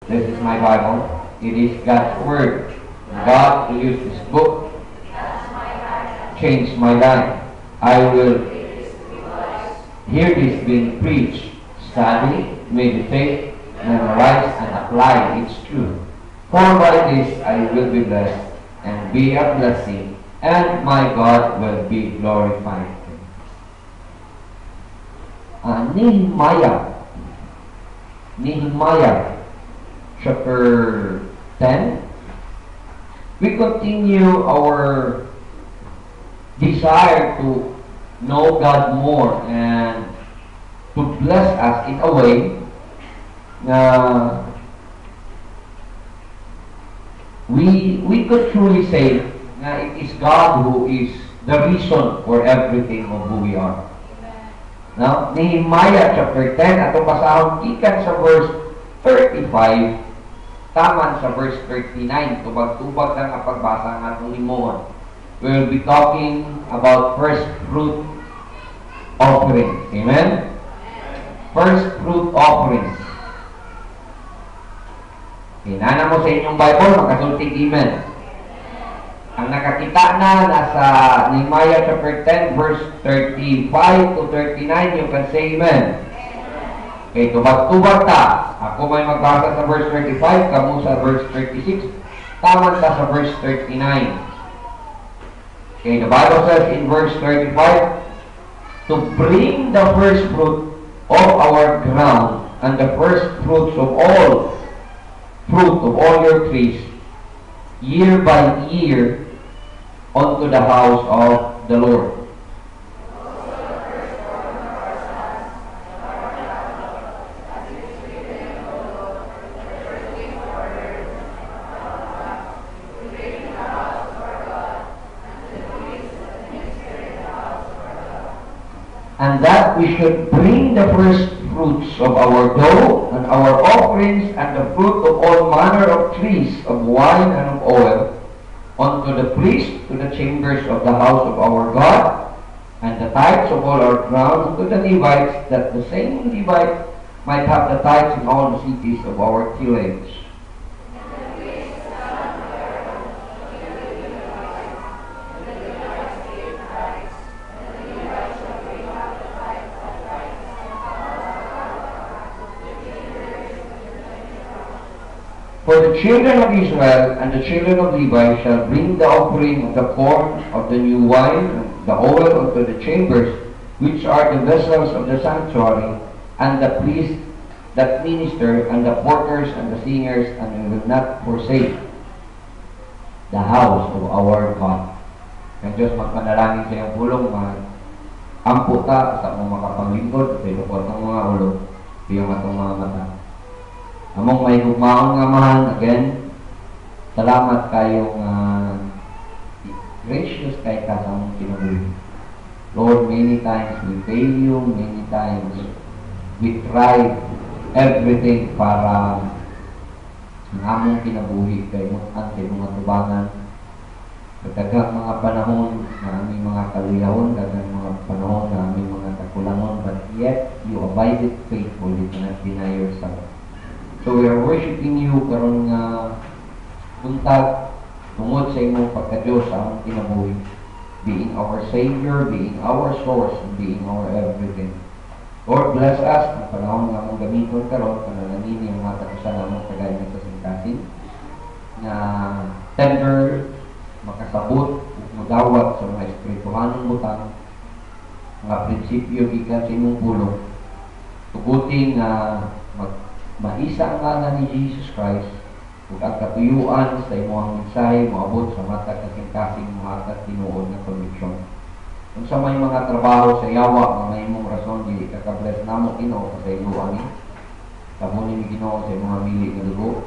This is my Bible. It is God's Word. God will use this book change my life. I will hear this being preached, study, meditate, memorize, and apply its truth. For by this I will be blessed and be a blessing, and my God will be glorified. Nehemiah chapter 10. We continue our desire to know God more and to bless us in a way na we could truly say na it is God who is the reason for everything of who we are. Now, Nehemiah chapter 10, atong basahon gikan sa verse 35, taman sa verse 39, tubag-tubag lang ang pagbasa ng atong himuon. We will be talking about first fruit offering. Amen? First fruit offering. Hinana mo sa inyong Bible, makasulting amen. Ang nakakita na nasa Nehemiah chapter 10 verse 35 to 39, you can say amen. Okay, tubag-tubag ta. Ako may magbasa sa verse 35, kamu sa verse 36, taman ta sa verse 39. Okay, the Bible says in verse 35, to bring the first fruit of our ground and the first fruits of all your trees, year by year, unto the house of the Lord. And that we should bring the first fruits of our dough and our offerings and the fruit of all manner of trees of wine and of oil unto the priest to the chambers of the house of our God, and the tithes of all our ground unto the Levites, that the same Levite might have the tithes in all the cities of our tillage. For the children of Israel and the children of Levi shall bring the offering of the corn, of the new wine, and the oil unto the chambers, which are the vessels of the sanctuary, and the priests that minister, and the porters and the singers, and we will not forsake the house of our God. Ang Diyos magpanalangin sa iyong pulong, ampo ta sa mong makapanglingkod, sa ilukot ng mga ulo, sa iyong atong mga mata. Among may hugmaon nga mahan, again, salamat kayong gracious kay ka sa among kinabuhi. Lord, many times we fail you, many times we try everything para ang among kinabuhi kay mutan kay mga tubangan. Katagang mga panahon na aming mga kaluyahon, katagang mga panahon na aming mga kakulangon, but yet you abided faithfully, do not deny yourself. So we are worshiping you karon nga buntag tungod sa imong pagka-Diyos sa among kinabuhi, being our Savior, being our source, and being our everything. Lord, bless us ang panahon nga among gamiton karon panalangin ang mga tapusan namong kagaya sa singkasin na tender makasabot ug modawat sa mga espirituhanong butang, mga prinsipyo gikan sa imong pulong, tuguting nga maisa ang ngalan ni Jesus Christ ug ang katuyuan sa imong mensahe moabot sa mata kasing-kasing mga tinuod na conviction. Kung sa may mga trabaho sa yawa nga may imong rason dili ka ka-bless namo Ginoo sa imo ani. Kamo ni Ginoo sa imong mili nga dugo.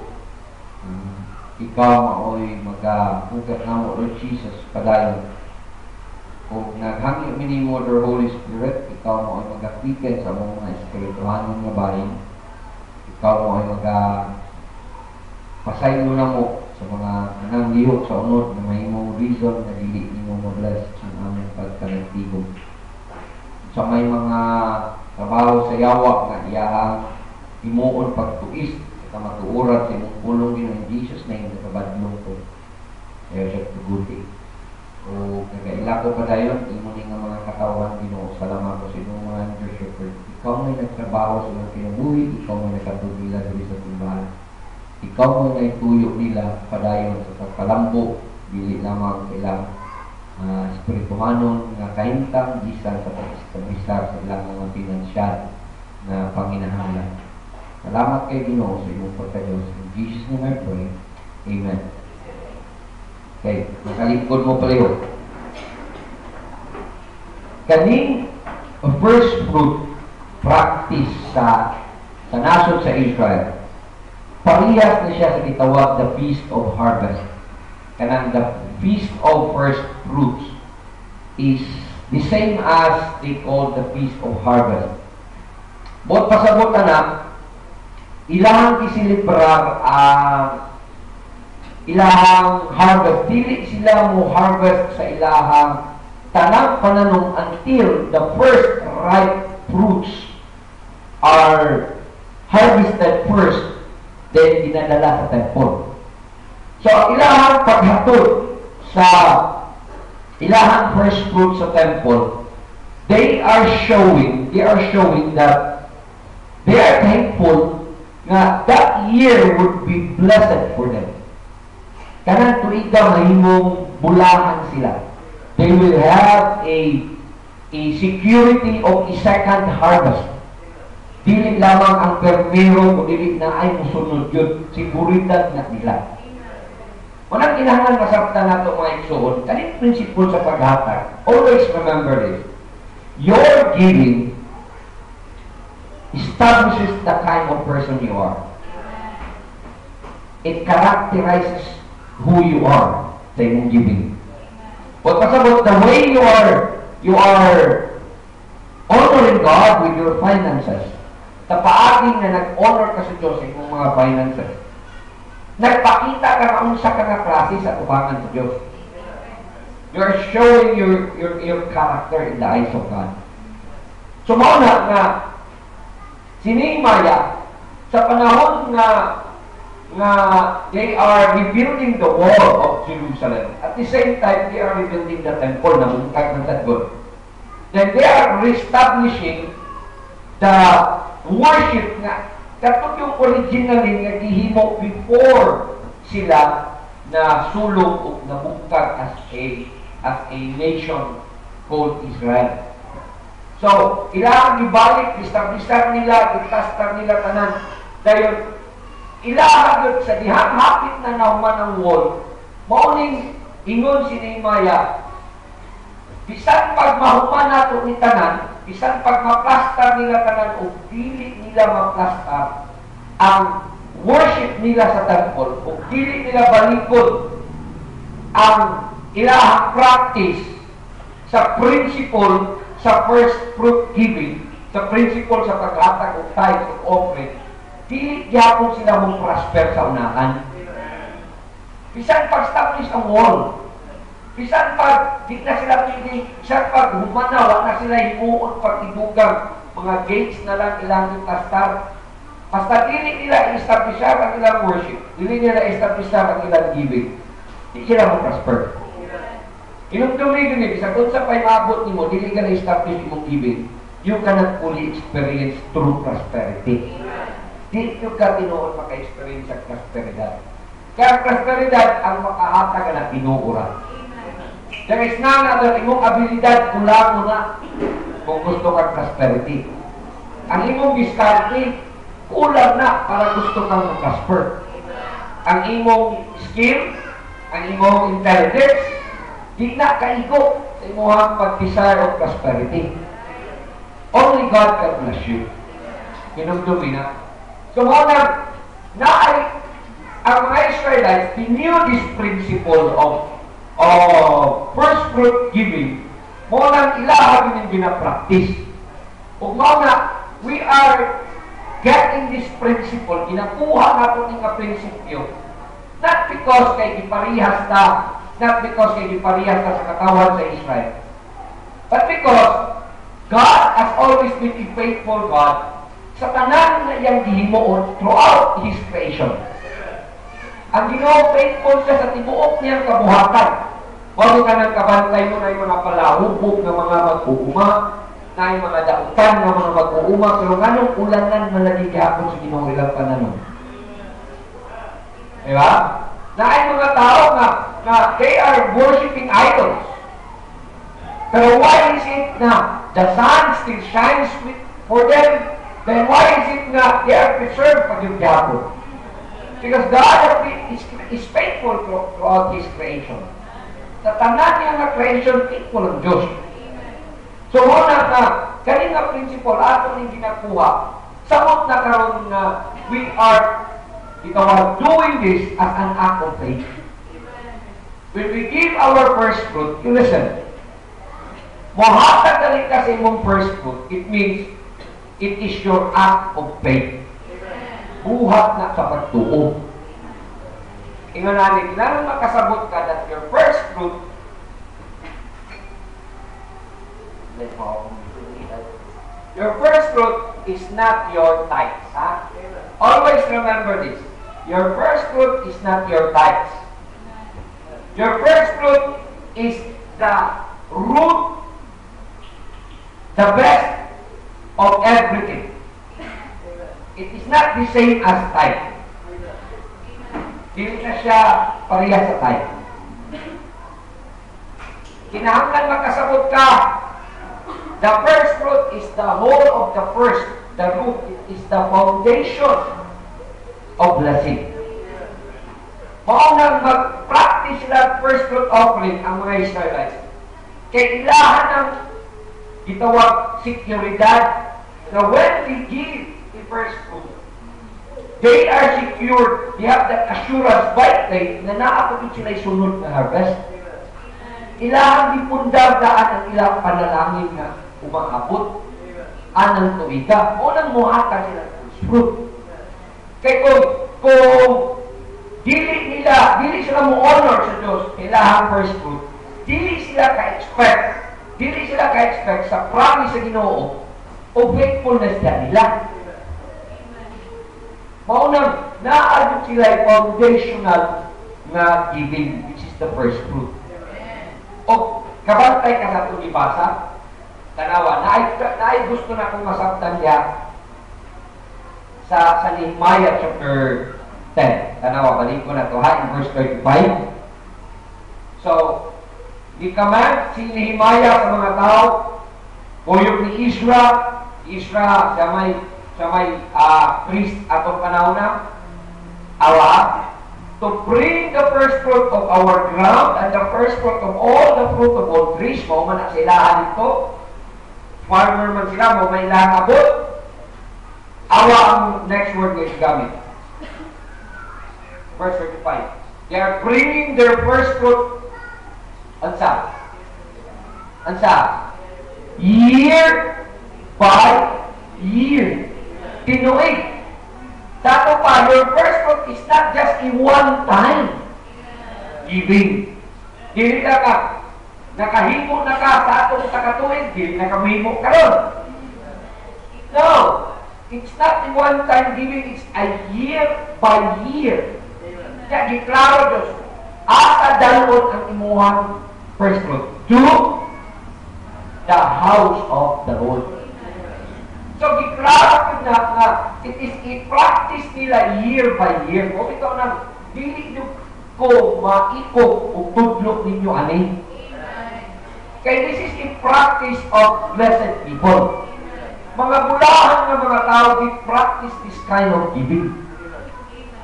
Ikaw maoy magahugat namo Lord Jesus padayon. Kung naghangyo minimo the Holy Spirit, ikaw maoy magapiken sa mga espirituhanong nga bahin. Ikaw mo ay pasaylo na mo sa mga nananglihok sa unod na may mong reason na dili mo ma-bless ang aming pagkanagtigong. Sa may mga trabaho sa yawa nga iyahang himuon pagtuis sa matuuran sa imong pulong Ginoo in Jesus name nakabadlong ko. Ayaw siya tuguti. O kagaila ko pa dayon imo ni nga mga katawan Ginoo. Salamat ko sa imong mga under shepherd. Ikaw may nagtrabaho sa imong kinabuhi, ikaw may nakatubila diri sa simbahan. Ikaw may naituyo nila padayon sa pagpalambo, dili lamang kailang espirituhanon nga kahintang bisan sa pag-establisar sa ilang mga pinansyal na panginahanglan. Salamat kay Ginoo sa imong pagkadiyos. In Jesus' name I pray. Amen. Okay, nakalingkod mo pala yun. Kaning first fruit practice sa nasod sa Israel, parehas na siya sa gitawag the Feast of Harvest. Kanang the Feast of First Fruits is the same as they call the Feast of Harvest. Bot pasabot na ilahang isilibrar ilahang harvest. Dili sila mo harvest sa ilahang tanang pananong until the first ripe fruits are harvested first, then dinadala sa temple. So, ilahang paghatod sa ilahang first fruits sa temple, they are showing that they are thankful nga that year would be blessed for them. Kanang tuiga mahimong bulahan sila. They will have a security of a second harvest. Dili lamang ang permero o dili na ay musunod yun. Siguridad na nila. Unang kinahanglan masabtan nato mga igsoon, kaning prinsipyo sa paghatag. Always remember this. Your giving establishes the kind of person you are. It characterizes who you are sa imong giving. But pasabot, the way you are honoring God with your finances, tapaaging na nag-honor ka sa Diyos sa imong mga finances, nagpakita ka na unsa ka na klase sa tubangan sa Diyos. You are showing your character in the eyes of God. So, mauna nga, si Nehemiah, sa panahon nga they are rebuilding the wall of Jerusalem. At the same time, they are rebuilding the temple na mungkag ng Tadgod. Then they are reestablishing the worship nga katong yung originally nga gihimo before sila na sulong o nabungkag as a nation called Israel. So, ilang ibalik, istablisar nila, itastar nila tanan. Dayon, ilahag sa dihang hapit na nahuman ng wall, mauning ingon si Nehemiah, bisan pag mahuman nato ni tanan, bisan pag maplastar nila tanan o dili nila maplastar ang worship nila sa temple, o dili nila balikod ang ilahang practice sa principle sa first fruit giving, sa principle sa paghatag o tithes o offering, dili gyapon sila mong prosper sa unahan. Bisan pag-establish ang wall, bisan pag di na sila pili, bisan pag humanawa na sila himuon pag-idugang mga gates na lang ilang itastar, basta dili nila i-establishar ang ilang worship, dili nila i-establishar ang ilang giving, di sila mong prosper. Inumdumi gini, bisan kung sa pa'y maabot ni mo, dili ka na-establish imong giving, you cannot fully experience true prosperity. Di ka tinuon maka-experience sa prosperidad. Kaya prosperidad ang makahatag na tinuuran. There is none other, imong abilidad, kulang mo na kung gusto kang prosperity. Ang imong diskarte, kulang na para gusto kang prosper. Ang imong skill, ang imong intelligence, di na kaigo sa imong pag-desire of prosperity. Only God can bless you. Kinumdumi na. So, mga ang mga Israelites, they knew this principle of first fruit giving. Mga ilahag yung gina-practice. O mga, we are getting this principle, ginakuha natin ng prinsipyo, not because kay iparihas na, not because kay iparihas na sa katawan sa Israel, but because God has always been a faithful God sa tanan na iyang gihimuon throughout His creation. Ang Ginoo faithful siya sa tibuok niyang kabuhatan. Walo ka ng kabantay mo na yung mga palahubog ng mga mag-uuma, na yung mga dautan ng mga mag-uuma, pero nganong ulangan malagi gihapon sa Ginoo ilang pananon. Diba? Na ay mga tao na they are worshiping idols. Pero why is it na the sun still shines for them? Then why is it na they are preserved pag yung gihapon? Because God is faithful throughout His creation. Sa tanan niya nga creation, faithful ang Diyos. So, muna na, kanina principle, ato yung ginakuha, samot na karon na we are doing this as an act of faith. When we give our first fruit, you listen, mahatag na rin kasi mong first fruit, it means it is your act of faith. Buhat na sa pagtuo. Ingon natin, kailangan makasabot ka that your first fruit is not your tithes. Ha? Always remember this. Your first fruit is not your tithes. Your first fruit is the root, the best of everything. It is not the same as tithe. Hindi na siya pareha sa tithe. Kinahanglan makasabot ka. The first fruit is the whole of the first. The root is the foundation of blessing. Maunang mag-practice sila first fruit offering ang mga Israelites. Kailangan ng gitawag seguridad na when we give the first fruit, they are secured. They have that assurance by faith na naapagin sila sunod na harvest. Ilang dipundardaan ang ilang panalangin na umaabot. Anang tuwika. Unang muhaka sila first fruit. Kaya kung dili sila mo honor sa Diyos, kailangan first fruit. Dili sila ka-expect sa promise sa Ginoo o faithfulness nila. Maunang, naabot sila foundational na giving, which is the first fruit. O, kabantay ka sa itong ibasa, tanawa, naay gusto na kong masabtan niya sa Nehemiah chapter 10. Tanawa, balik ko na ito ha, in verse 35. So, di-command si Nehemiah sa mga tao, kuyog ni Isra, siya may priest atong panahon na, to bring the first fruit of our ground and the first fruit of all the fruit of all trees. Mao man ang silahan dito. Farmer man sila, mao may ilang abot. Ang next word na gamit. Verse 35. They are bringing their first fruit. Ansa? Year by year. Tinuig. Dato pa, your first fruit is not just in one time giving. Dili na ka, nakahimo na ka sa atong takatuig, dili na ka mahimo karon. No, it's not in one time giving, it's a year by year. Kaya giklaro Diyos, asa dalon ang imuhang first fruit to the house of the Lord. So, giklaro na it is i-practice nila year by year. Kung ito nang dili nyo ko maikot o tudlok ninyo ani. Kaya this is a practice of blessed people. Mga bulahan ng mga tao, they practice this kind of giving.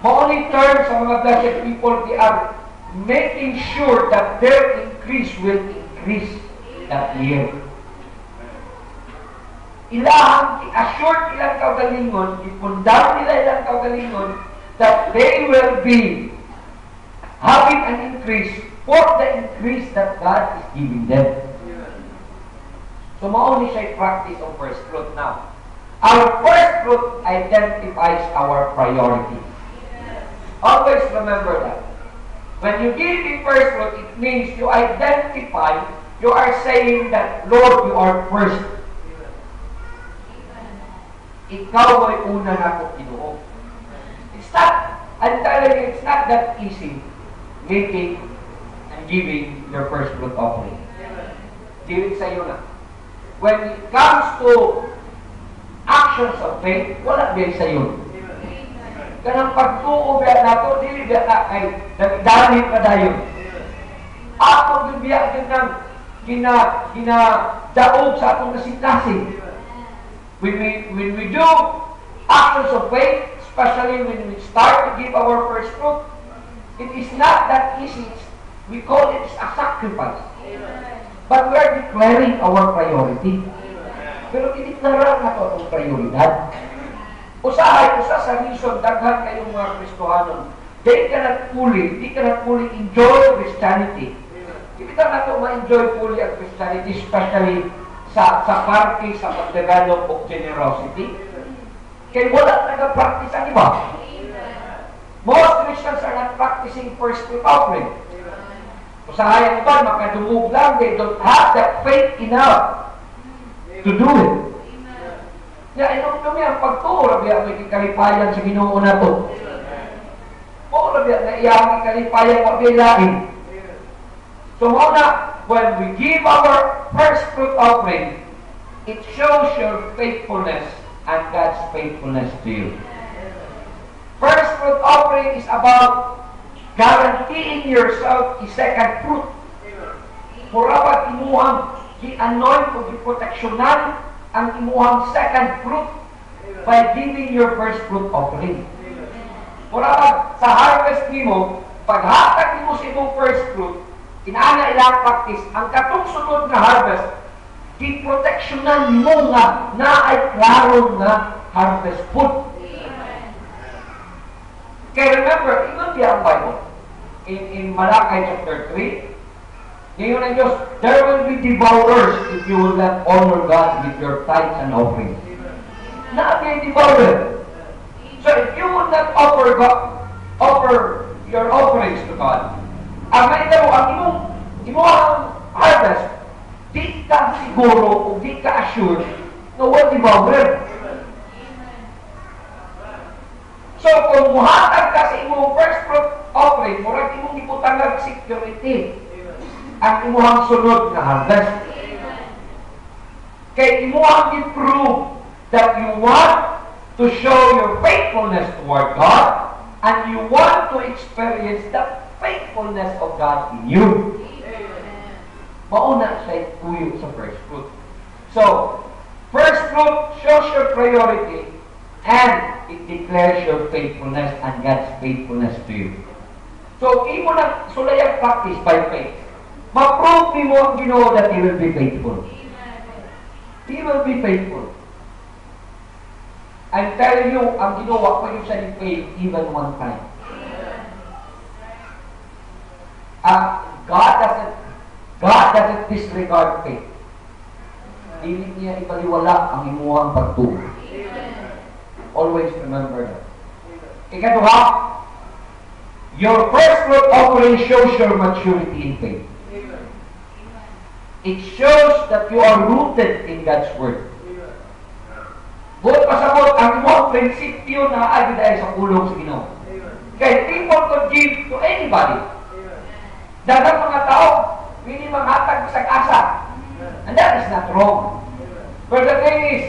Only terms sa mga blessed people, they are making sure that their increase will increase that year. Assured ilang kaugalingon, ipundar nila ilang kaugalingon, that they will be having an increase for the increase that God is giving them. So, mauni siya practice of first fruit now. Our first fruit identifies our priority. Always remember that. When you give the first fruit, it means you identify, you are saying that, Lord, you are first. ikaw ay una na ako Ginoo. It's not, I'm telling you, it's not that easy making and giving your first fruit offering. Giving sa iyo na. When it comes to actions of faith, wala din sa iyo. Kanang pagtuo biya nato, dili biya na kay dami pa dayon. Ato yung biya din ng daog sa atong kasing-kasing. When we do actions of faith, especially when we start to give our first fruit, it is not that easy. We call it a sacrifice. But we are declaring our priority. Pero i-declare na ito itong prioridad. Usa sa reason, daghan kayong mga Kristohanon, they cannot fully enjoy Christianity. Hindi na ito ma-enjoy fully ang Christianity, especially sa parte sa pag-develop of generosity. Kaya wala nag-practice ang iba. Most Christians are not practicing first fruit offering. Usahayan ba, makadumog lang, they don't have that faith enough to do it. Kaya inong kami ang pagtuo, rabi ang may kalipayan sa Ginoo na to. O rabi ang naiyang kalipayan wag lain. So muna, when we give our first fruit offering, it shows your faithfulness and God's faithfulness to you. First fruit offering is about guaranteeing yourself a second fruit. Murabat imuhang i-anoint o i-proteksyonan ang imuhang second fruit by giving your first fruit offering. Murabat sa harvest nimo, paghatag nimo sa imong first fruit, inaana ilang practice, ang katong sunod na harvest, i-proteksyonan mo nga na ay klaro nga harvest food. Okay, remember, even the Bible, in Malachi chapter 3, ngayon ang Diyos, there will be devourers if you will not honor God with your tithes and offerings. Not a devourer. So if you will not offer your offerings to God, ang maitaro, ang imong harvest, di ka siguro o di ka assured na wala devourer. So, kung muhatag ka sa imong first fruit offering, murag imong iputangag security ang imuhang sunod na harvest. Kaya imuhang i-prove that you want to show your faithfulness toward God and you want to experience the faithfulness of God in you. Mauna siya tuyo sa first fruit. So, first fruit shows your priority and it declares your faithfulness and God's faithfulness to you. So, imo na sulayang practice by faith. Ma-prove mo ang Ginoo that He will be faithful. He will be faithful. I'm telling you, ang Ginoo wa pa yung siya ni faith even one time. God doesn't disregard faith. Hindi niya ipaliwala ang imuhang pagtuo. Always remember that. Ikaduha, your first fruit offering shows your maturity in faith. It shows that you are rooted in God's Word. Buot pasabot ang imong prinsipyo na agi dahil sa kulong sa Ginoo. Kaya people could give to anybody. Dagang mga tao, hindi manghatag sa asa. And that is not wrong. But the thing is,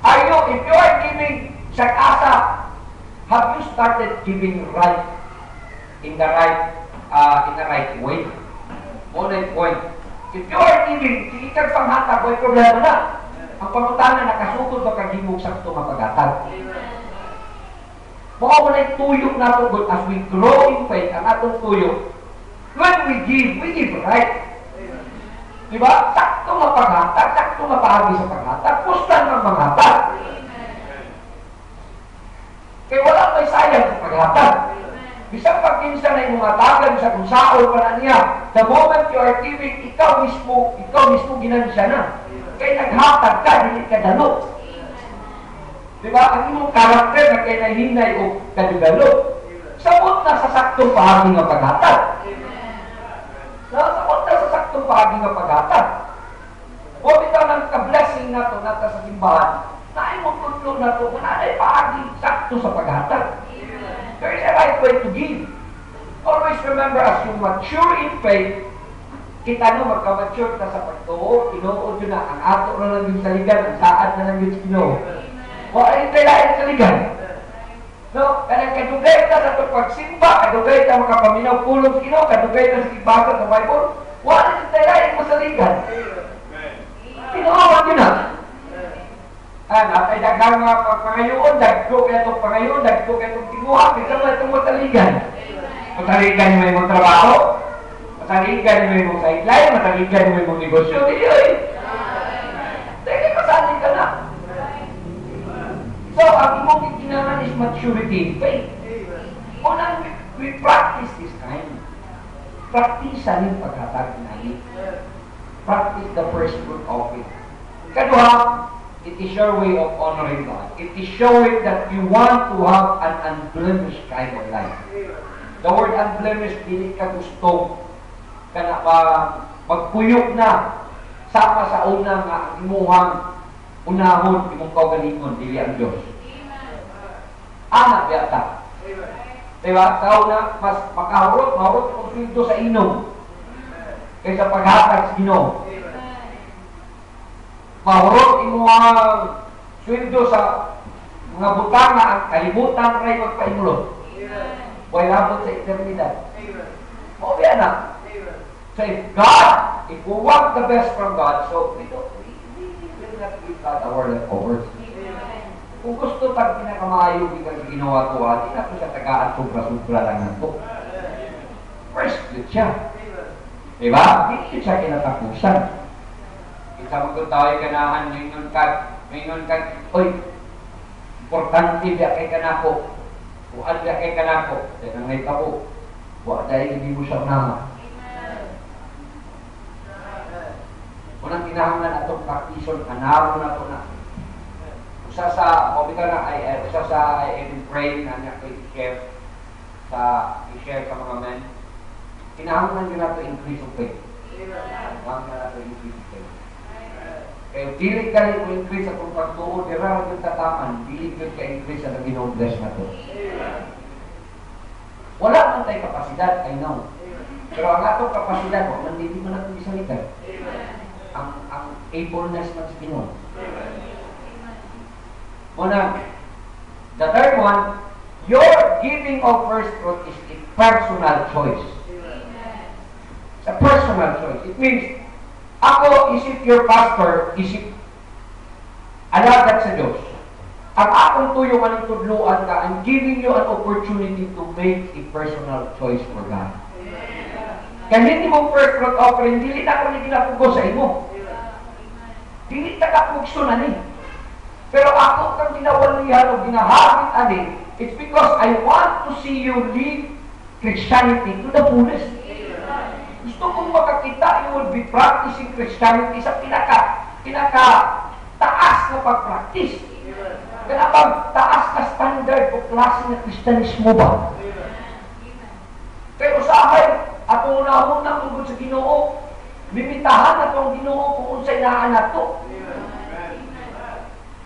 if you are giving sa asa, have you started giving right in the right way? Only point. If you are giving, ikag panghatag, may problema na. Ang pangutana, nakasukod ba kagimog sa ito mapagatag? Mga wala'y tuyok na ito, but as we grow in faith, ang atong tuyok, when we give right. Diba? Sakto nga paghatag, sakto nga paagi sa paghatag, kustan ng manghatag. Kaya wala may sayang sa paghatag. Bisang pagkinsa na yung mga tagan sa kung saol pa na niya, the moment you are giving, ikaw mismo ginansya na. Kaya naghatag ka, hindi ka dalo. Diba? Ang imong karakter na kaya nahinay o kadugalo. Sabot na sa saktong pahagi ng paghatag. Sabot na sa saktong pahagi ng paghatag. O bitaw ng ka-blessing na ito nata sa simbahan, Naimong tutlo na ito, kung nanay paagi, sakto sa paghatag. There is a right way to give. Always remember, as you mature in faith, kita no, magka-mature ta sa pagtuo, tinuod yun na, ang ato na lang yung saligan, ang saad na lang yung Ginoo. Wala yung kailangan saligan. No, kanang kadugay ta sa itong pagsimba, kadugay ta makapaminaw pulong Ginoo, kadugay ta sa ibaga sa Bible, wala yung kailangan masaligan. Tinuod yun na. Natay dagang mga pangayoon, dagko kaya itong pangayoon, dagko kaya itong tinuha, kasi mo itong masaligan. Masaligan mo yung trabaho, masaligan mo yung sideline, masaligan mo yung negosyo, hindi yun. Dahil masalig ka na. So, ang imong kikinangan is maturity in faith. Unang, we practice this kind. Practice-an yung paghatag namin. Practice the first fruit of it. Kaduha, it is your way of honoring God. It is showing that you want to have an unblemished kind of life. The word unblemished, hindi ka gusto ka na magpuyok na sama sa unang imuhang unahon, imong kaugalingon, dili ang Diyos. Anak yata. Diba? Tao na mas makahurot kung sweldo sa inom kaysa paghatag sa Ginoo. Mahurot imuhang sweldo sa mga butang na ang kalibutan ray magpaimulot. Huwag labot sa eternidad. O biya na. So if we want the best from God, so we will not give God our leftovers. Kung gusto tag pinakamayo bilang ginawa ko, hindi na po siya tagaan sobra-sobra lang ng to. First, good siya. Diba? Hindi siya kinatapusan. Kita magkutaway kanahan, ngayon ka, oy, importante biya kay kanako. Kuhan biya kay kanako. Dahil ang may tabo. Huwag dahil hindi mo siya unahan. Unang kinahanglan na itong practition, anaro na ito na. Usa sa, usa sa I am praying na niya ko i-share sa mga men. Kinahanglan nyo na ito increase of faith. Kinahanglan na ito increase of faith. Kaya dili ka rin ko increase sa kung pagtuon, dira yung tataman, dili ka increase sa Ginoo bless na ito. Wala man tayo kapasidad, I know. Pero ang atong kapasidad, hindi mo na ito isalitan. Ang ableness ng Ginoo. Una, the third one, your giving of first fruit is a personal choice. It's a personal choice. It means, ako, isip your pastor, isip alagad sa Diyos. Ang akong tuyo maning tudluan ka, I'm giving you an opportunity to make a personal choice for God. Kaya hindi mong first fruit offering, dili na ako naginapugo sa imo. Dili takapugso na ni. Pero ako kang ginawalihan o ginahagit ani, it's because I want to see you live Christianity to the fullest. Gusto kong makakita, you will be practicing Christianity sa pinaka-taas na pag-practice. Kaya pag taas na standard o klase ng Kristiyanismo ba? Pero usahay, atong una-una tungkol sa Ginoo, limitahan na itong Ginoo kung unsay naan na ito.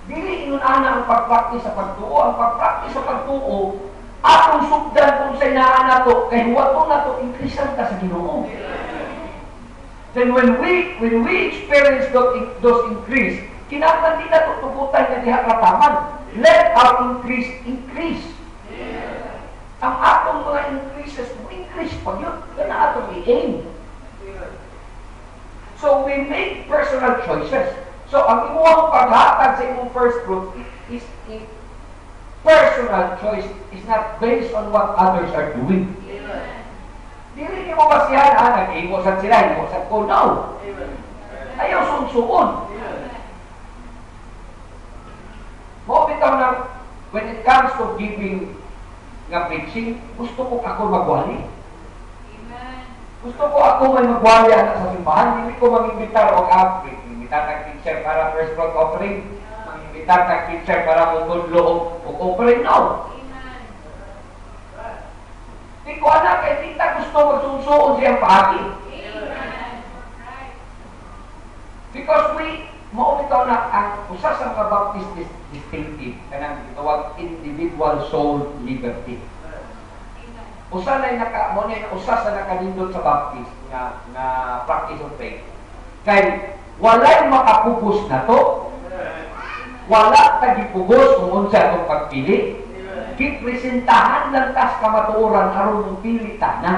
Dili inunana ang pag-practice sa pagtuo. Ang pag-practice sa pagtuo, atong sugdan kung unsay naan na ito, kay huwato na ito, increasean ka sa Ginoo. Then when we experience those increase, kinahanglan din na tutugutan na diha kataman. Let our increase. Ang atong mga increases, increase pa yun. Yan ang atong i-aim. So we make personal choices. So ang imuhang paghatag sa imong first fruit is a personal choice. It's not based on what others are doing. Dili mo basihan, nag-iwasan sila, iwasan ko, no. Ayaw sunsuon. Mo bitaw na, when it comes to giving nga preaching, gusto ko ako magwali. Gusto ko ako may magwali sa simbahan, hindi ko mag-imbitar o mag-imbitar ng teacher para first fruit offering, mag-imbitar ng teacher para munggodlo o offering, no. Hindi ko anak, kay tita gusto magsusuon siyang pagi. Because mao bitaw na ang usa sa mga Baptist distinctive kanang gitawag individual soul liberty. Usa na mo na usa sa nakanindot sa Baptist na practice of faith. Kay walay makapugos na to. Wala ta gipugos kung unsa atong pagpili. Gipresentahan lang tas kamatuoran aron mong pili ta na.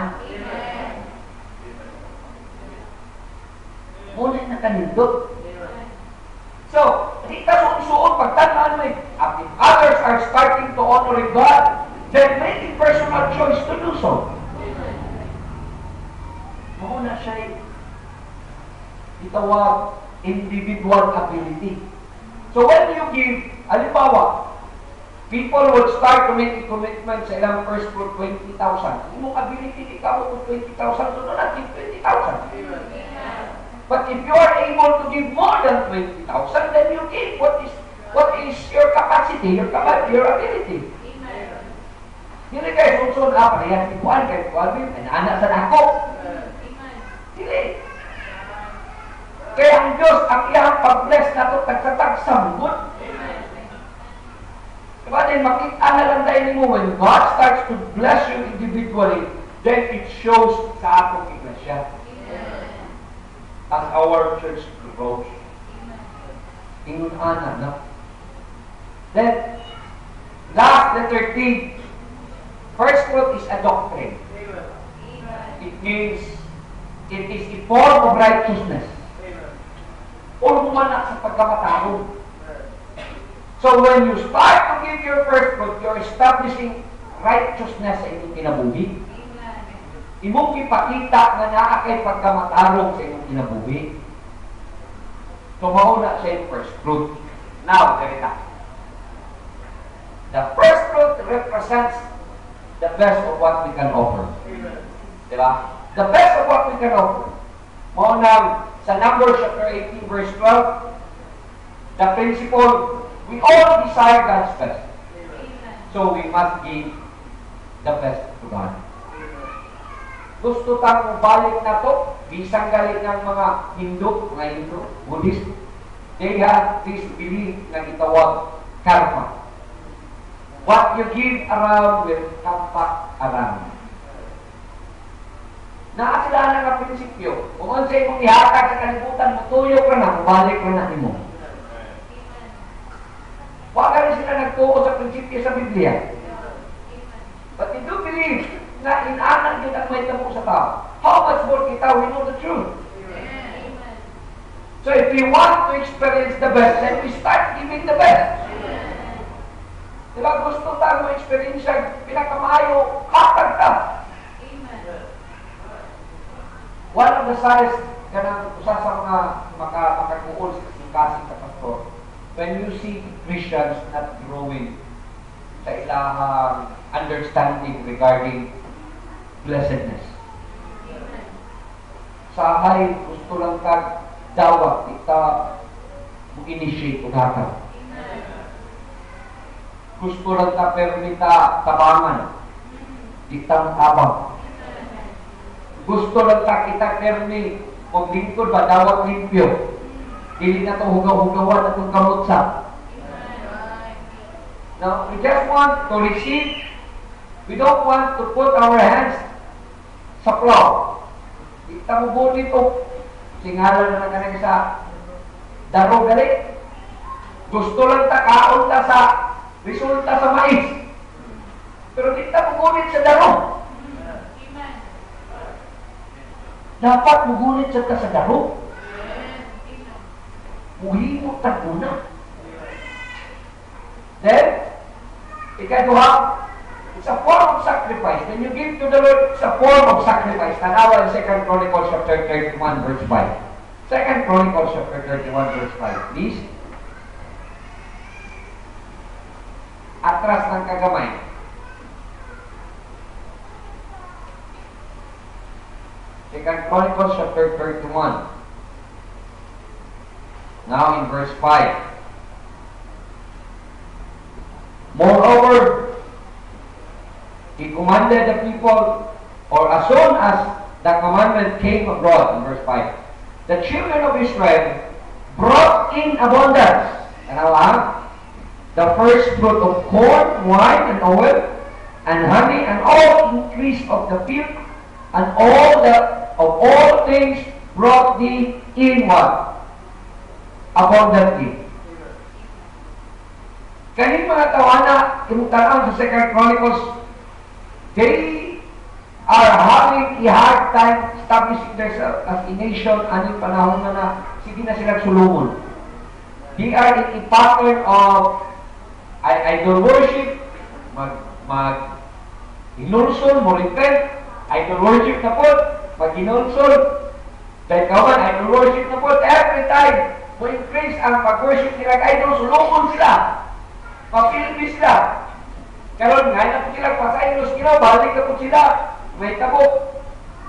Muna nakanindot. So, di ka susuot pagtanaan mo if others are starting to honor God, then make a personal choice to do so. Muna siya itawag individual ability. So when you give, halimbawa, people would start to make a commitment sa ilang first fruit 20,000. Imong ability, di ka mo 20,000, doon na give 20,000. But if you are able to give more than 20,000, then you give what is your capacity, your ability. Dili kayo sunsun parehas ikuan kay kuan anak sa dako. Dili. Kaya ang Diyos ang iyang pag-bless na ito tagkatag sa mungkot. Diba din makita na lang tayo mo when God starts to bless you individually, then it shows sa atong iglesia. As our church grows. Ingon ana na. Then, last, the 13th, first fruit is a doctrine. It means, it is a form of righteousness. O humana sa pagkamatarong. So when you start to give your first fruit, you're establishing righteousness sa inyong kinabuhi. Imong ipakita nga naa kay pagkamatarong sa inyong kinabuhi. So mauna sa first fruit. Now, ganito. The first fruit represents the best of what we can offer. Diba? The best of what we can offer. Mauna sa Numbers chapter 18 verse 12, the principle, we all desire God's best. So we must give the best to God. Gusto tang balik na to, bisang galing ng mga Hindu, Buddhist, they have this belief na itawag karma. What you give around will come back around. Naasila na nga prinsipyo. Kung ano sa imong ihatag sa kalibutan mo, tuyo ka na, balik ka na mo. Wag ka rin sila nagtuo sa prinsipyo sa Biblia. But you do believe na inaanan yun ang may tamo sa tao. How much more kita, we know the truth. So if we want to experience the best, then we start giving the best. Diba gusto tayo ma-experience siya, pinakamayo, hatag ka. One of the signs kanang usa sa mga makakuol sa kasing sa pastor, when you see Christians not growing sa ilang understanding regarding blessedness. Sahay, gusto lang kag dawat, kita mag-initiate o hatag. Gusto lang ka permita tabangan, itang tabang. Gusto lang ka kita permi, kung lingkod ba, dawat limpyo. Dili na itong hugaw-hugawan at itong kamutsa. Now, we just want to receive. We don't want to put our hands sa plow. Kita mo po nito, singalan na lang sa daro gali. Gusto lang takaon ta sa resulta sa mais. Pero kita mo gunit sa daro. Dapat mo gunit sa daro. Muhimot ta muna. Then, ikaduha, it's a form of sacrifice. When you give to the Lord, it's a form of sacrifice. Tanawa in 2 Chronicles chapter 31 verse 5. 2 Chronicles chapter 31 verse 5. Please. Atras ng kagamay. Second Chronicles chapter 31. Now in verse 5. Moreover, he commanded the people, or as soon as the commandment came abroad, in verse 5, the children of Israel brought in abundance. Tanawa, the first fruit of corn, wine, and oil, and honey, and all increase of the field, and all things brought thee in what? Abundantly. Kaning mga tawana, imutaran sa 2 Chronicles, they are having a hard time establishing themselves as a nation aning panahon na sige na sila sulungon. They are in a pattern of idol worship, hinulsol, mo repent, idol worship na po, hinulsol, dahil kawan, idol worship na po, every time mo increase ang pag-worship nila idol, sulungon sila. Mapilipis sila. Karon nga na po sila pasayin los Ginoo, balik na po sila. May tabo.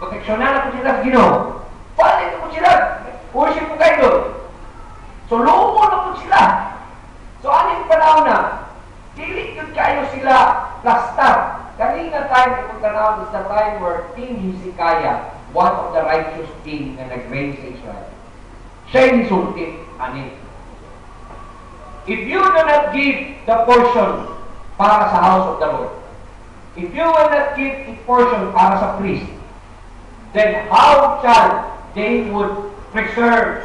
Proteksyonan na po sila sa Ginoo. Balik na po sila. Worship po kayo. So lumo na po sila. So aning panahon na, dili yun kayo sila plastar. Kanina time kung tanawin is the time where King Hezekiah, one of the righteous king na nag-reign sa Israel, siya yung sulti aning. If you do not give the portion para sa house of the Lord, if you will not give a portion para sa priest, then how shall they would preserve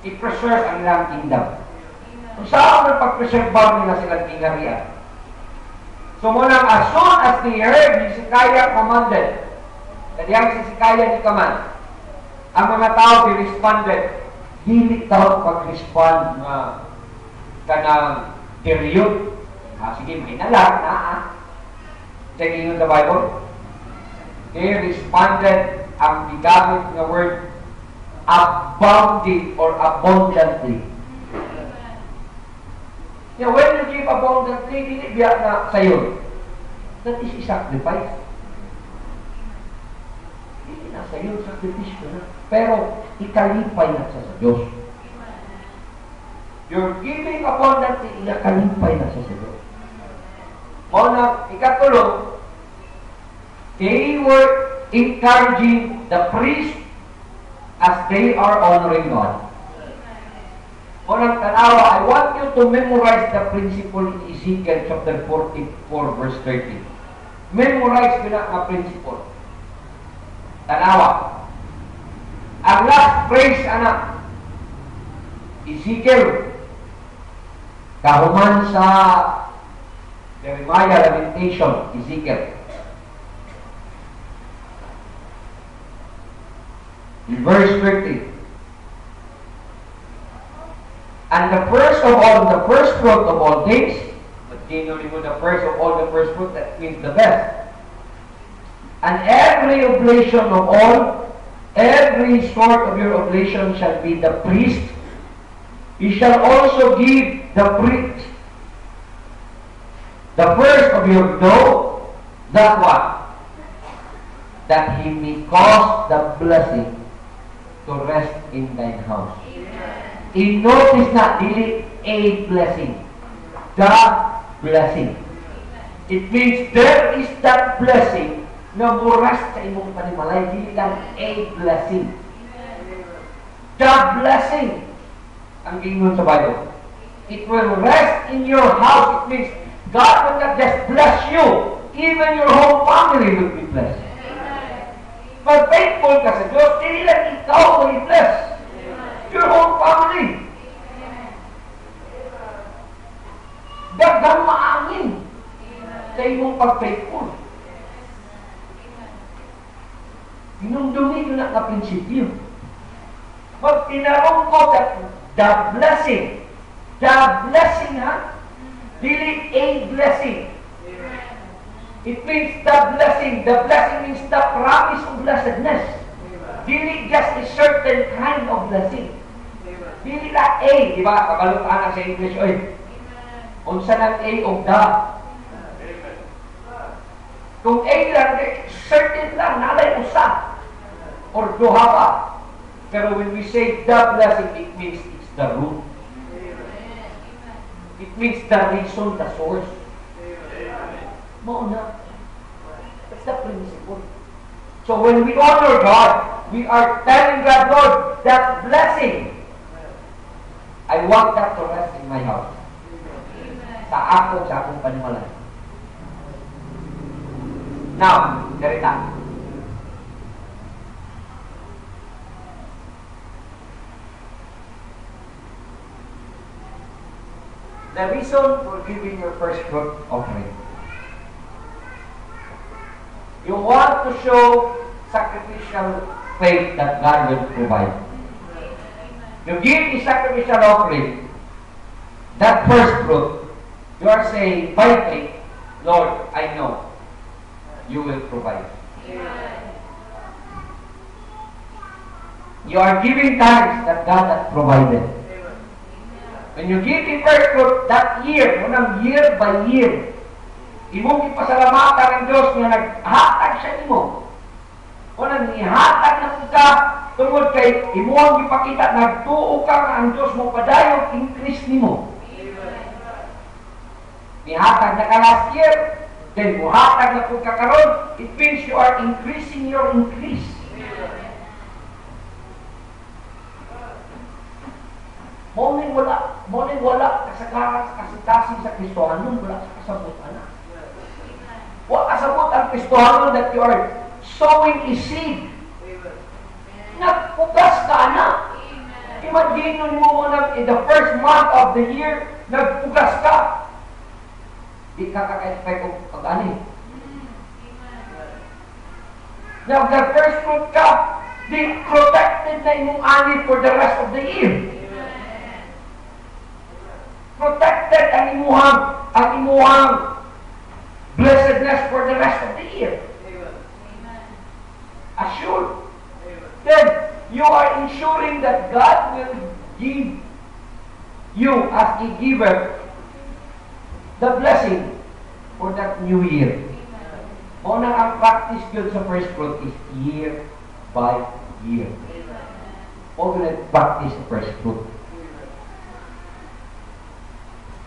ang ilang kingdom? Kung saan ang pag-preserve nila silang kingdom? So muna, as soon as they heard Hezekiah commanded, kadiyang Hezekiah ni command, ang mga tao they responded, dili tao pag-respond nga kanang period. Sige, may nalag na checking in the Bible. They responded ang gigamit nga word abounding or abundantly. Yeah, when you give abundantly, hindi biya na sayo. That is a sacrifice. Hindi na sayo, sacrifice ko na. Pero, ikalipay na sa Diyos. You're giving abundantly, ikalipay na sa Diyos. Muna, ikatulo, they were encouraging the priest as they are honoring God. Unang tanawa, I want you to memorize the principle in Ezekiel chapter 44 verse 30. Memorize ko na ang principle. Tanawa. Ang last phrase, anak, Ezekiel, kahuman sa Jeremiah Lamentation, Ezekiel. In verse 30. And the first of all, the first fruit of all things, continually with the first of all, the first fruit, that means the best. And every oblation of all, every sort of your oblation shall be the priest. He shall also give the priest the first of your dough, that what? That he may cause the blessing to rest in thine house. In notice na, dili a blessing. The blessing. It means there is that blessing na muras sa imong panimalay. Dili lang a blessing. The blessing. Ang gingon sa Bible. It will rest in your house. It means God will not just bless you. Even your whole family will be blessed. Pag faithful ka sa Diyos, dili lang ikaw will be blessed. Your whole family. Dagang maangin sa imong pag-faithful. Inumdumi ko na ka-prinsipyo. Pag tinarong ko the blessing ha, dili a blessing. It means the blessing. The blessing means the promise of blessedness. Dili just a certain kind of blessing. Dili na A, di ba? Kabalutaan sa English, oy. Unsa ng A of the. Kung A lang, certain lang, nalay usa. Or duha pa. Pero when we say the blessing, it means it's the root. It means the reason, the source. Mauna. That's the principle. So when we honor God, we are telling God, Lord, that blessing I want that to rest in my house. Sa akong panimalan. Now, darita. The reason for giving your first fruit offering. You want to show sacrificial faith that God will provide. You give the sacrificial offering, that first fruit, you are saying, by faith, Lord, I know you will provide. You are giving thanks that God has provided. When you give the first fruit that year, unang year by year, imong ipasalamatan ng Diyos nga naghatag siya imo. Unang ihatag na ka, tungod kay imuang ipakita, nagtuo ka nga ang Diyos mo padayong increase nimo. Ihatag na ka last year, then muhatag na kung kakaroon, it means you are increasing your increase. Morning wala kasitasin sa Kristohanon, wala sa kasabutan na. Wala kasabot ang Kristohanon that you are sowing a seed. Nagpugas ka na. Imagine mo in the first month of the year, nagpugas ka. Di ka kaka-expect kung pag-ani. Now, the first fruit ka, di protected na imong ani for the rest of the year. Protected ang imuhang blessedness for the rest of the year. Assured. Then, you are ensuring that God will give you as a giver the blessing for that new year. Muna ang practice yun sa first fruit is year by year. Muna practice sa first fruit.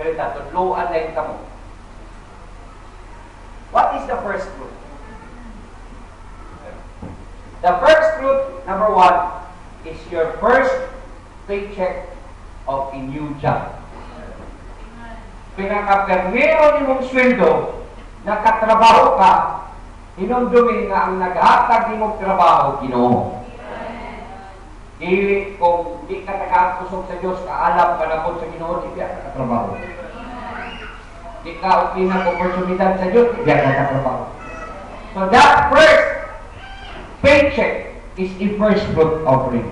Kaya tatuluan na yung kamo. What is the first fruit? The first fruit, number 1, is your first paycheck of a new job. Pinaka-permero ni mong sweldo, nakatrabaho ka, hinumdumin nga ang naghatag ni mong trabaho, Ginoo. Dili kung di ka nakakusog sa Diyos, kaalam ka na po sa Ginoo, di ka nakatrabaho. Di ka upinang oportunidad sa Diyos, di ka nakatrabaho. So that first paycheck is a first fruit offering.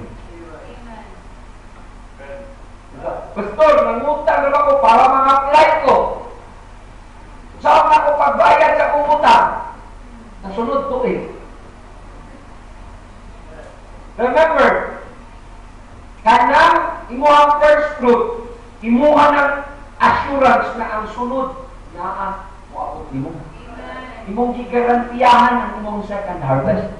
Pastor, nangutang naman ko para mga apply ko. Saan ako pagbayad sa kumutang? Nasunod to eh. Remember, kanang imuhang first fruit, imuha ng assurance na ang sunod na maabot nimo. Imong gigarantiyahan ang imong second harvest.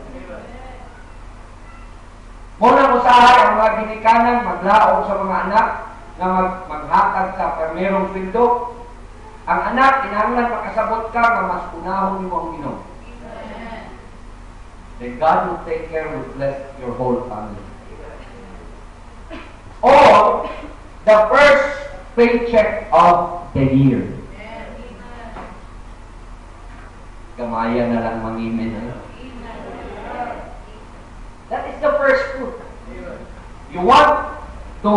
Muna usahay ang mga ginikanan, maglaog sa mga anak na maghatag sa permerong sweldo. Ang anak, kinahanglan makasabot ka na mas unahon mo ang Ginoo. Then God will take care, will bless your whole family. Or the first paycheck of the year. Kamaya na lang mangimin. That is the first fruit. You want to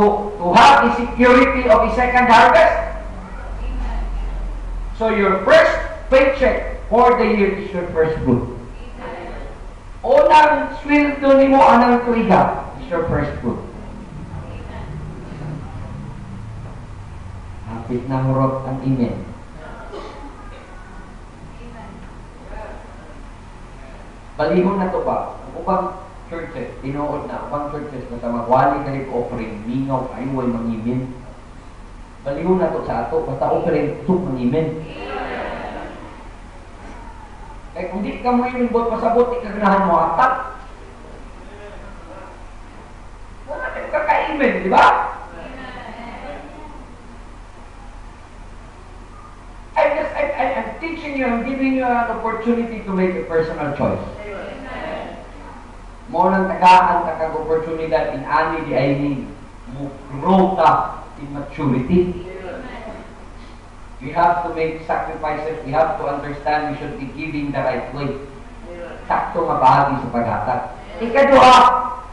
have the security of a second harvest? So your first paycheck for the year is your first fruit. Unang sweldo nimo anang tuiga is your first fruit. Hapit na murot ang amen. Balihon na to ba? Upang churches, tinuod na, upang churches na sa magwali ka rin offering, mingaw, ayuway mangimin. Balihon na to sa ato, basta offering, suk mangimin. Kaya kung di ka mo yung bot pasabot, ikaganahan mo atak. Wala kayo kakaimin, di ba? I'm teaching you, I'm giving you an opportunity to make a personal choice. Mo nang tagaan takag oportunidad in ani di ay ni mo grow ka immaturity. We have to make sacrifices. We have to understand we should be giving the right way. Sakto nga bahagi sa paghatag. Ikaduha,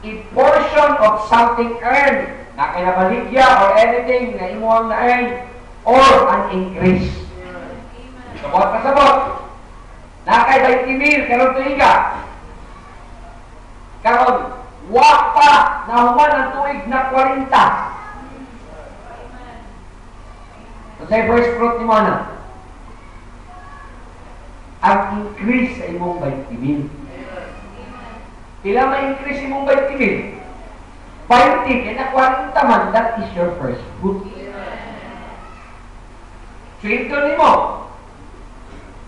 a portion of something earned, na kinabaligya or anything na imuhang na-earn, or an increase. Sabot na sabot. Na kay 20,000, karon tuiga. Karon, wapa na human ang tuig na 40. Sa first fruit ni Mana, ang increase sa imong 20,000. Pila ma-increase imong 20,000? 20, kaya na 40 man, that is your first fruit. So ito ni mo,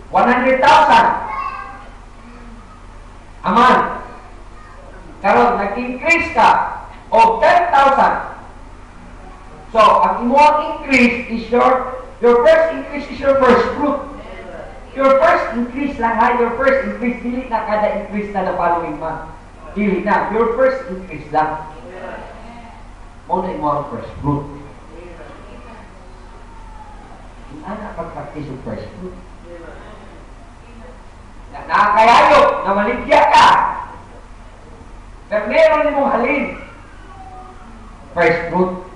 100,000. Aman. Karon nag-increase ka of 10,000. So, ang imong increase is your first increase is your first fruit. Your first increase lang ha, your first increase, dili na kada increase na the following month. Dili na, your first increase lang. Muna imong first fruit. Ano pag-practice yung first fruit? Nakakayayo, na maligya ka. Pero meron mong halin. First fruit.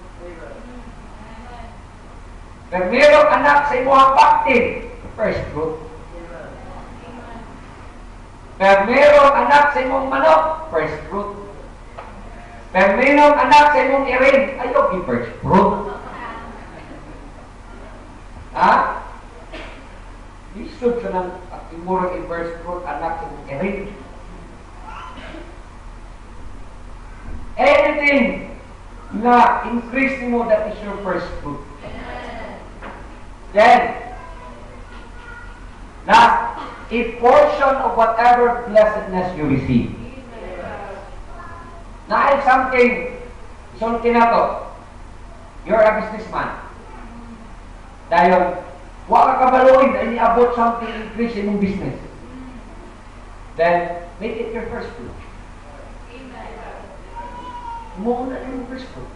Pero meron anak sa imong baktin. First fruit. Pero meron anak sa imong manok. First fruit. Pero meron anak sa imong irin. Ayaw, first fruit. Ha? Isod ka ng imurang i-first fruit anak sa imong irin. Anything na increase mo, that is your first fruit. Then, last, a portion of whatever blessedness you receive. Na something, sulti na to, you're a businessman. Dahil, wala ka baluin na iniabot something increase in yung business. Then, make it your first fruit. Muna yung first fruit.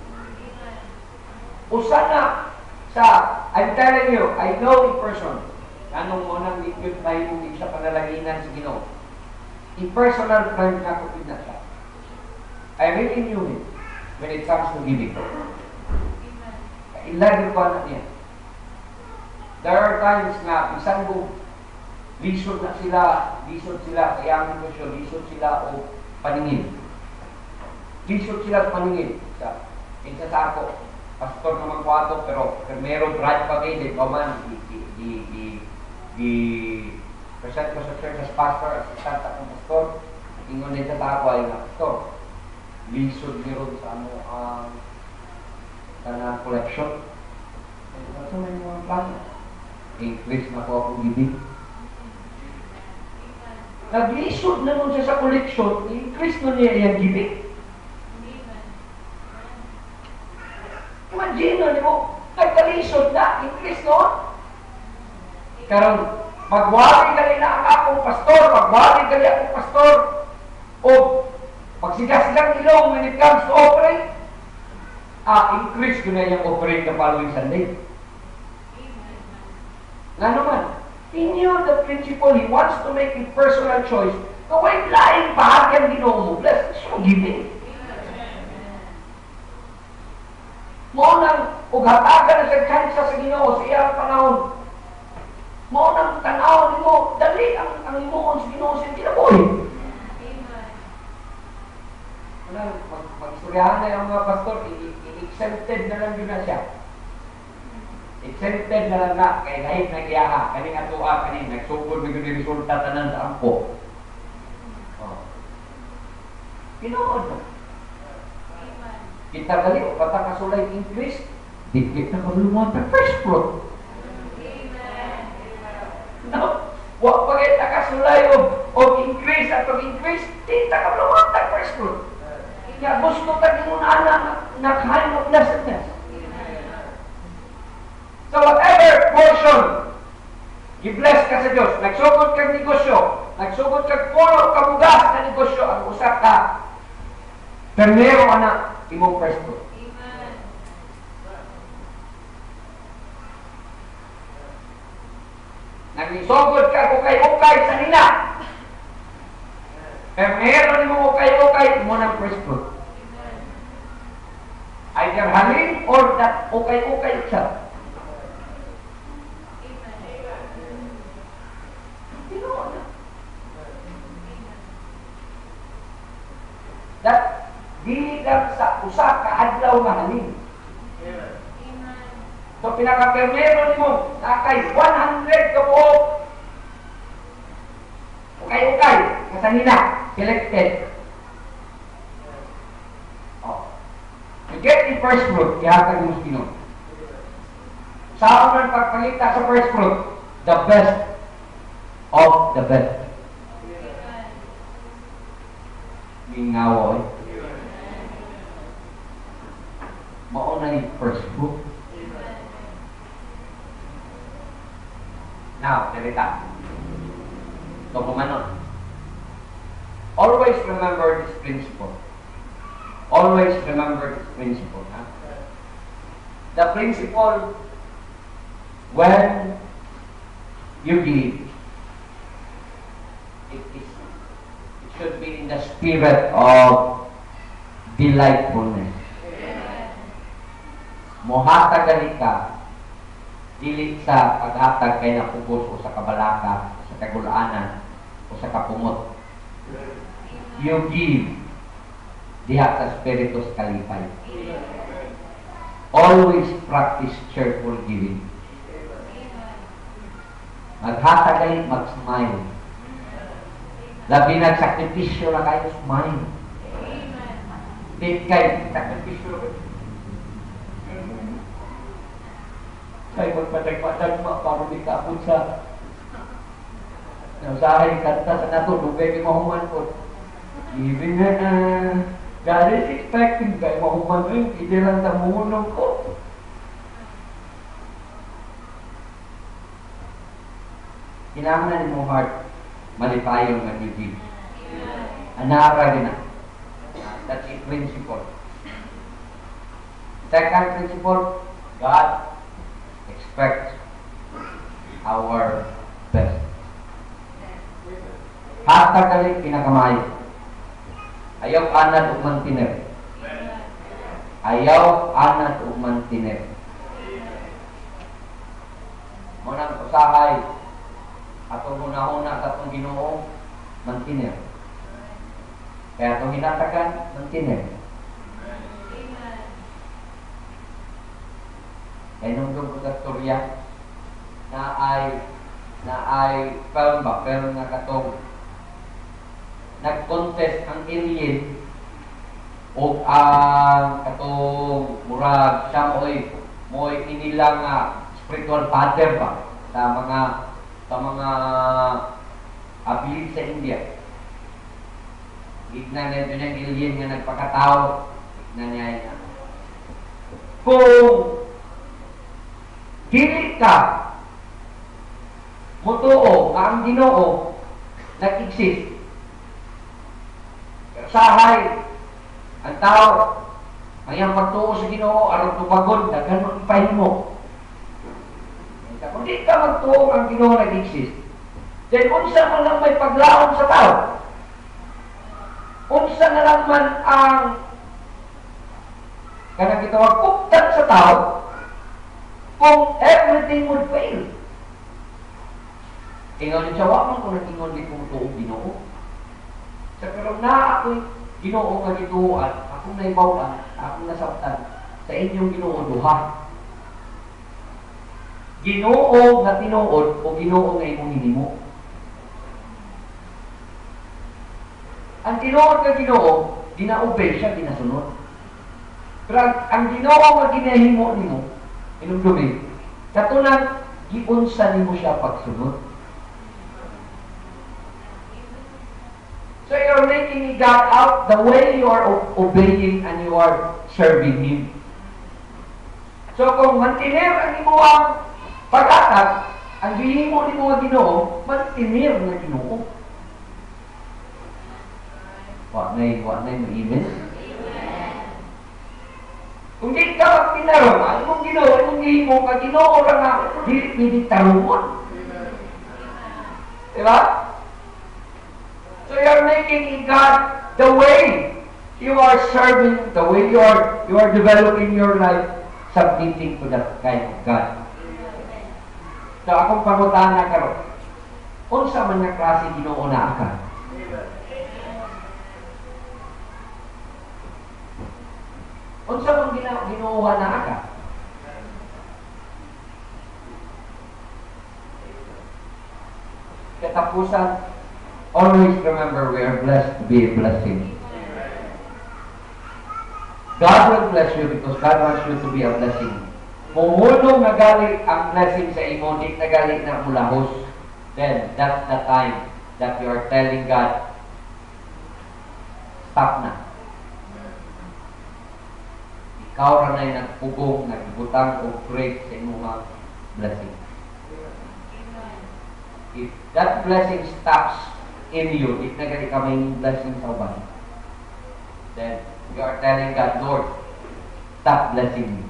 O sana, I'm telling you, I know a person, anong unang yun tayo kung sa panalaginan sa Ginoo. A personal friend na ko na siya. I really knew him when it comes to giving. Kailan ko na niya. There are times na isang buong lisod sila, kaya ang negosyo, lisod sila o paningin. Lisod sila paningin. Isa sa ako, pastor naman ko ato, pero meron right pa kayo, di ba man, present ko sa church as pastor, assistant akong pastor, ingon din sa ako ay na, pastor, lisod meron sa kanang collection. Ito may mga plano. Increase na po ako giving. Nag-lisod na nun siya sa collection, increase nun niya yung giving. Imagine nun mo, nagkalisod na, increase nun. Karon, magwali gali na ang akong pastor, magwali gali akong pastor, o magsigas-sigang ilong when it comes to offering, increase ko na yung offering the following Sunday. Nga naman, he knew the principle, he wants to make a personal choice. Kaway laing bahagyang Ginoo mo, bless, so giving. Mo nang ughatagan na sa kansa sa Ginoo sa iyang panahon. Mo nang tanaw mo, dali ang imuon sa Ginoo sa kinabuhi. Mag-istoryahan na yung mga pastor, i-exempted na lang yun na siya. Exempted na lang na, kaya kahit nagyaha, kaning atua, kaning nagsugod, may gano'y resulta tanan sa ampo. Pinood na. Kita gali, o pata kasulay increase, dikit na kabulungan pa first fruit. No? Wag pa kayo nakasulay o increase at increase, di ta kabulungan pa first fruit. Kaya gusto taging unana na kind of blessedness. So whatever portion i-bless ka sa Diyos, nagsugod kang negosyo, nagsugod kang puno kabugas na negosyo, ang usap ka, pero meron ka na imong first fruit. Pero meron mo ukay-ukay, mo ng first fruit. Either halin or that ukay-ukay itself. That dili lang sa usa ka adlaw nga halin. So pinaka-primero nimo nakay 100 ka buok. Ukay-ukay kasanina selected. Oh. You get the first fruit, ihatag mo sa Ginoo. Sa unang pagpalita sa first fruit, the best of the best. Mingawo mauna yung first fruit. Now, dalita. So, kumanon. Always remember this principle. Always remember this principle. Huh? The principle, when you give, it should be in the spirit of delightfulness. Mohatag ka, dili sa paghatag kay napugos o sa kabalaka, sa kagulaanan, o sa kapumot. You give diha sa spiritus kalipay. Always practice cheerful giving. Maghatag kayo, mag-smile. Labi nagsakripisyo na kayo, smile. Di kayo, sakripisyo na kayo. Kaya magpadag-padag para di kapon sa nausahay kanta sa nato, dugay kay mahuman po. Giving na God is expecting kay mahuman rin, hindi lang tamunong ko. Kinahanglan mo heart, malipayon nga you give. Anara din na. That's a principle. Second principle, God expect our best. Hatag kali pinakamayo. Ayaw anad ug mantiner. Ayaw anad ug mantiner. Munang usahay atong hunahuna sa atong Ginoo mantiner. Kaya atong hinatagan mantiner. Kaya nung doon sa storya na ay film ba, pero nga katong nag-contest ang alien o ang katong murag siya mo'y inilang spiritual father ba sa mga abilid sa India. Gignan na yun yung alien nga nagpakatao. Gignan niya yun. Kung dili ka mutuo nga ang Ginoo nag-exist. Sahay ang tao mayang pagtuo sa Ginoo aron tubagon daghan mo ipahimo. Kung di ka magtuo ang Ginoo nag-exist, then unsa man lang may paglaom sa tao? Unsa na lang man ang kanang gitawag kuptan sa tao? Kung everything would fail. Ingon ni Jawa man kung nag-ingon di kong tuong Ginoo. Sa pero na ako'y Ginoo nga gituuan, akong naibawaan, akong nasabtan, sa inyong Ginoo duha. Ginoo nga tinuod o Ginoo nga imong hinimo. Ang tinuod nga Ginoo, gina-obey siya, ginasunod. Pero ang Ginoo nga ginahimo nimo, inumdumi, katulang giunsa nimo siya pagsunod. So you're making God out the way you are obeying and you are serving Him. So kung mantinir ang imo ang pag-atag, ang gihimo nimo nga Ginoo, mantinir nga Ginoo. Wa nay mo-amen. Kung di ka magtinarong, ang mong Ginoo, ang mong gihimo ka, Ginoo ra nga, dili tarungon. Diba? So So you are making God the way you are serving, the way you are developing your life, submitting to that kind of God. So akong pangutahan na karon, unsa man nga klase Ginoo na ka? Unsa man Ginoo na ka? Katapusan, always remember we are blessed to be a blessing. God will bless you because God wants you to be a blessing. Kung hulong nagali ang blessing sa imo, di nagali na mulahos, then that's the time that you are telling God, stop na. Ikaw ra na'y nagpugong, nagbutang o break sa imong blessing. If that blessing stops in you, if nagali ka may blessing sa uban, then you are telling God, Lord, stop blessing me.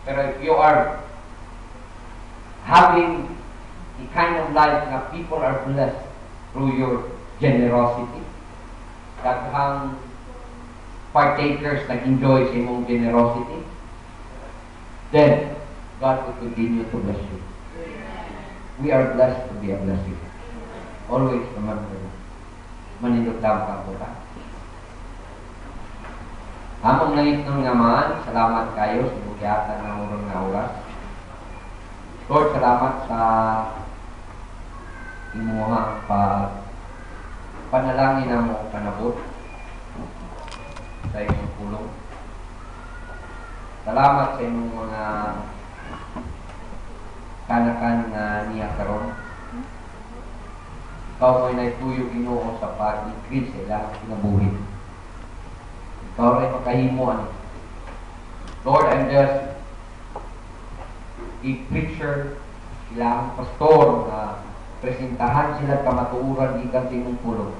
Pero if you are having the kind of life na people are blessed through your generosity, daghang partakers nag-enjoy sa imong generosity, then God will continue to bless you. We are blessed to be a blessing. Always remember, manindot lang ka po ta. Among nangit ng ngamaan, salamat kayo sa bugyatan ng urong na oras. Lord, salamat sa imuhang panalangin na mo kanabot sa inyong pulong. Salamat sa inyong mga kanakan na niya karon. Ikaw mo'y naituyo Ginoo sa pag-increase sa ilang kinabuhi. Ikaw rin makahimuan. Lord, I'm just a preacher, ilang pastor na presentahan sila kamatuuran ikan sa inyong pulong.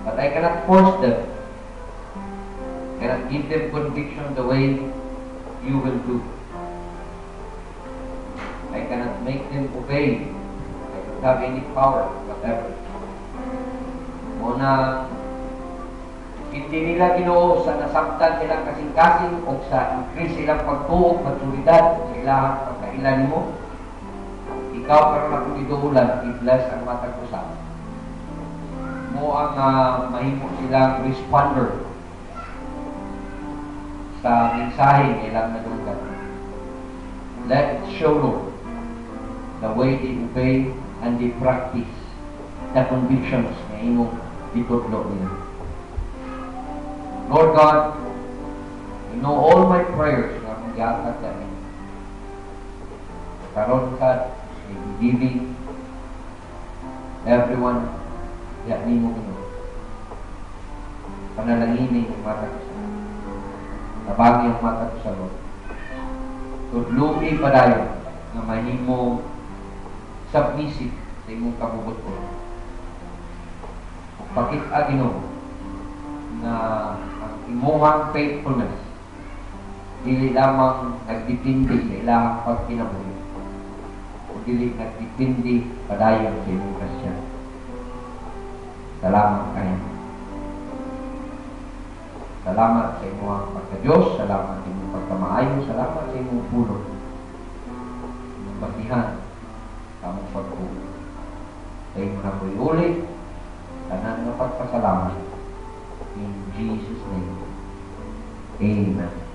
But I cannot force them. I cannot give them conviction the way you will do. I cannot make them obey. I don't have any power, whatever. Muna, hindi nila Ginoo sa nasabtan silang kasing-kasing o sa increase silang pagtuog, pagsulidad, sa ilang pagkailan mo. Ikaw karon akong iduulan, i-bless ang matag usap. Mo ang mahimo silang responder sa mensahe ng ilang nadunggan. Let it show, Lord, the way they obey and they practice the convictions na imong itutlo nila. Lord God, you know all my prayers na akong gihatag sa inyo. Karon ka, giving everyone yan nimo Ginoo. Panalanginin ang mata ko sa nabagi ang mata ko sa Lord. Tudlugi pa dayon na mahimo submissive sa imong kabubuton ko. Pakita Ginoo na ang imong faithfulness dili lamang nagdepende sa ilang pagkinabuhi o dili nagdepende padayon sa imong grasya. Salamat kayo. Salamat sa imong pagka-Diyos, salamat sa imong pagkamaayo, salamat sa imong pulong. Imong batihan, kamong pagpulo. Sa imong na ko'y ulit, tanan na pagpasalamat. In Jesus' name, amen.